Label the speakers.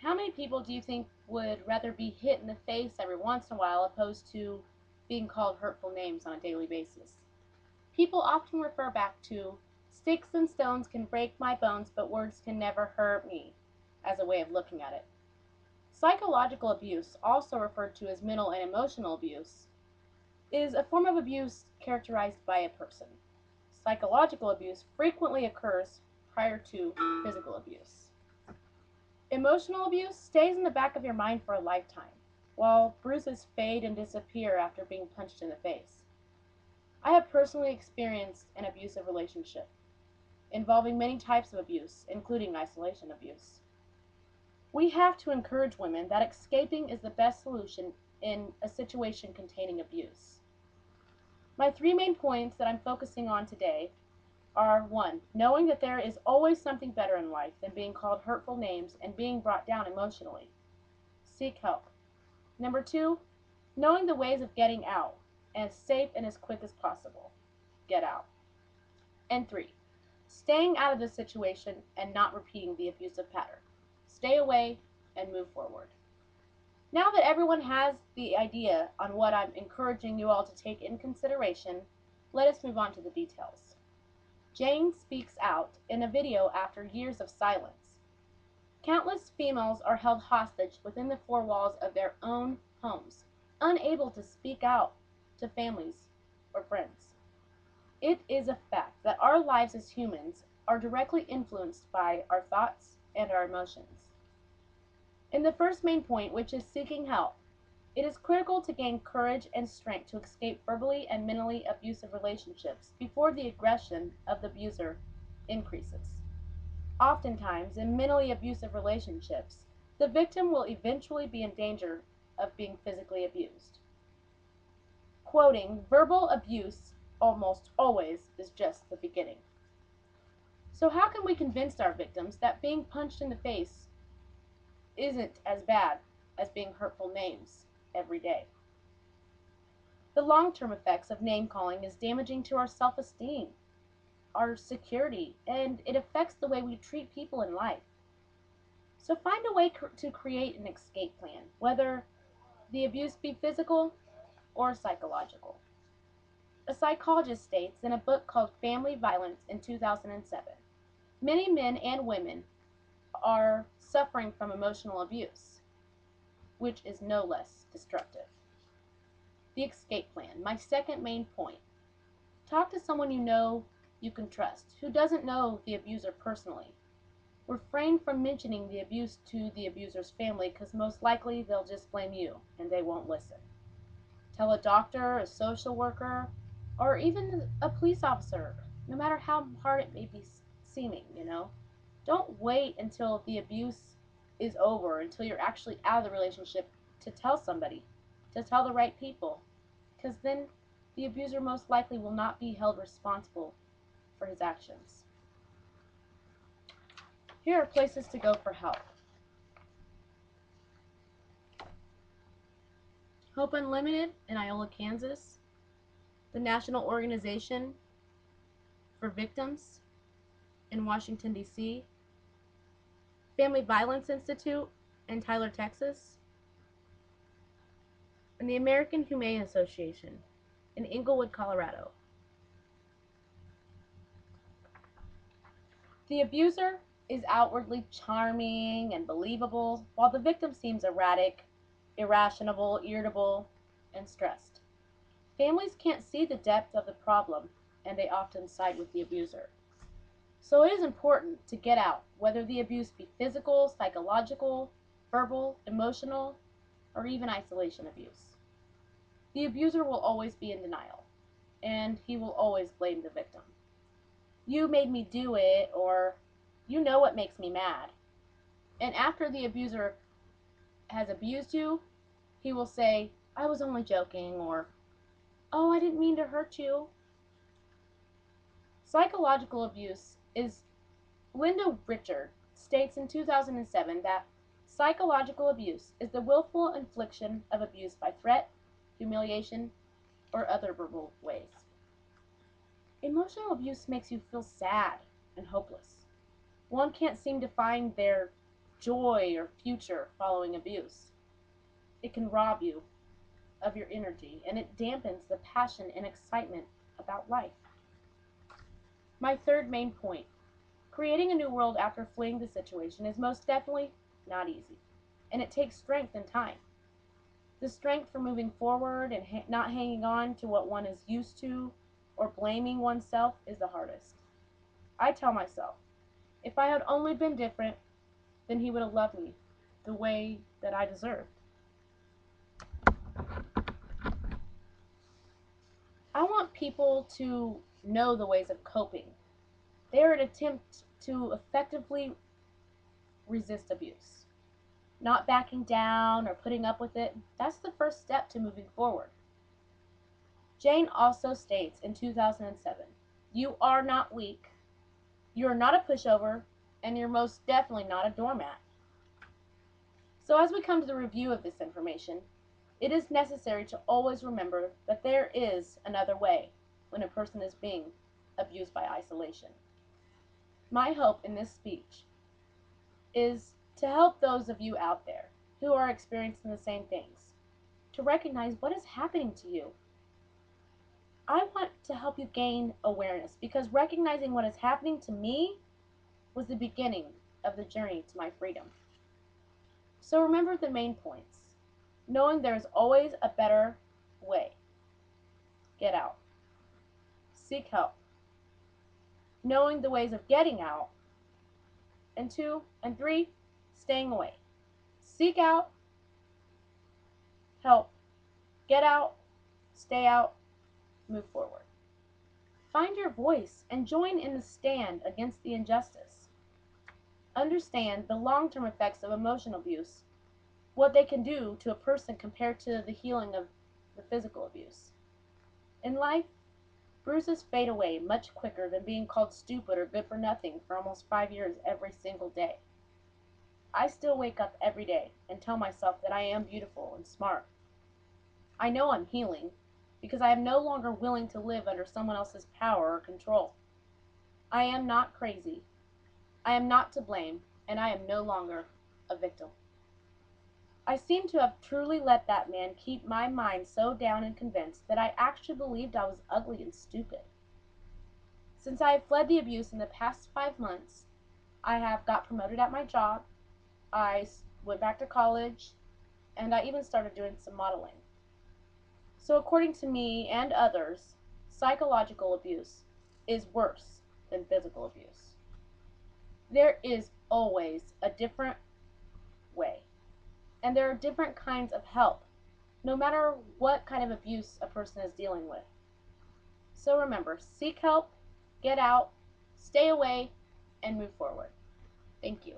Speaker 1: How many people do you think would rather be hit in the face every once in a while opposed to being called hurtful names on a daily basis? People often refer back to "sticks and stones can break my bones, but words can never hurt me" as a way of looking at it. Psychological abuse, also referred to as mental and emotional abuse, is a form of abuse characterized by a person. Psychological abuse frequently occurs prior to physical abuse. Emotional abuse stays in the back of your mind for a lifetime, while bruises fade and disappear after being punched in the face. I have personally experienced an abusive relationship involving many types of abuse, including isolation abuse. We have to encourage women that escaping is the best solution in a situation containing abuse. My three main points that I'm focusing on today are: 1. Knowing that there is always something better in life than being called hurtful names and being brought down emotionally. Seek help. Number 2. Knowing the ways of getting out as safe and as quick as possible. Get out. And 3. Staying out of the situation and not repeating the abusive pattern. Stay away and move forward. Now that everyone has the idea on what I'm encouraging you all to take in consideration, let us move on to the details. Jane speaks out in a video after years of silence. Countless females are held hostage within the four walls of their own homes, unable to speak out to families or friends. It is a fact that our lives as humans are directly influenced by our thoughts and our emotions. In the first main point, which is seeking help, it is critical to gain courage and strength to escape verbally and mentally abusive relationships before the aggression of the abuser increases. Oftentimes, in mentally abusive relationships, the victim will eventually be in danger of being physically abused. Quoting, verbal abuse almost always is just the beginning. So how can we convince our victims that being punched in the face isn't as bad as being hurtful names every day? The long-term effects of name-calling is damaging to our self-esteem, our security, and it affects the way we treat people in life. So find a way to create an escape plan, whether the abuse be physical or psychological. A psychologist states in a book called Family Violence in 2007, many men and women are suffering from emotional abuse, which is no less destructive. The escape plan, my second main point. Talk to someone you know you can trust, who doesn't know the abuser personally. Refrain from mentioning the abuse to the abuser's family because most likely they'll just blame you and they won't listen. Tell a doctor, a social worker, or even a police officer, no matter how hard it may be seeming, Don't wait until the abuse is over, until you're actually out of the relationship to tell somebody, to tell the right people, because then the abuser most likely will not be held responsible for his actions. Here are places to go for help. Hope Unlimited in Iola, Kansas. The National Organization for Victims in Washington, D.C. Family Violence Institute in Tyler, Texas. And the American Humane Association in Englewood, Colorado. The abuser is outwardly charming and believable, while the victim seems erratic, irrational, irritable, and stressed. Families can't see the depth of the problem, and they often side with the abuser. So it is important to get out, whether the abuse be physical, psychological, verbal, emotional, or even isolation abuse. The abuser will always be in denial, and he will always blame the victim. You made me do it, or you know what makes me mad. And after the abuser has abused you, he will say, I was only joking, or oh, I didn't mean to hurt you. Psychological abuse is, Linda Richard states in 2007 that psychological abuse is the willful infliction of abuse by threat, humiliation, or other verbal ways. Emotional abuse makes you feel sad and hopeless. One can't seem to find their joy or future following abuse. It can rob you of your energy, and it dampens the passion and excitement about life. My third main point: creating a new world after fleeing the situation is most definitely not easy, and it takes strength and time. The strength for moving forward and not hanging on to what one is used to or blaming oneself is the hardest. I tell myself, if I had only been different, then he would have loved me the way that I deserved. I want people to know the ways of coping. They are an attempt to effectively resist abuse. Not backing down or putting up with it, that's the first step to moving forward. Jane also states in 2007, "You are not weak, you are not a pushover, and you're most definitely not a doormat." So as we come to the review of this information, it is necessary to always remember that there is another way when a person is being abused by isolation. My hope in this speech is to help those of you out there who are experiencing the same things to recognize what is happening to you. I want to help you gain awareness because recognizing what is happening to me was the beginning of the journey to my freedom. So remember the main points. Knowing there is always a better way. Get out. Seek help. Knowing the ways of getting out. And 2 and 3, staying away. Seek out, help, get out, stay out, move forward. Find your voice and join in the stand against the injustice. Understand the long-term effects of emotional abuse, what they can do to a person compared to the healing of the physical abuse. In life, bruises fade away much quicker than being called stupid or good for nothing for almost 5 years every single day. I still wake up every day and tell myself that I am beautiful and smart. I know I'm healing because I am no longer willing to live under someone else's power or control. I am not crazy. I am not to blame, and I am no longer a victim. I seem to have truly let that man keep my mind so down and convinced that I actually believed I was ugly and stupid. Since I have fled the abuse in the past 5 months, I have got promoted at my job, I went back to college, and I even started doing some modeling. So according to me and others, psychological abuse is worse than physical abuse. There is always a different way, and there are different kinds of help, no matter what kind of abuse a person is dealing with. So remember, seek help, get out, stay away, and move forward. Thank you.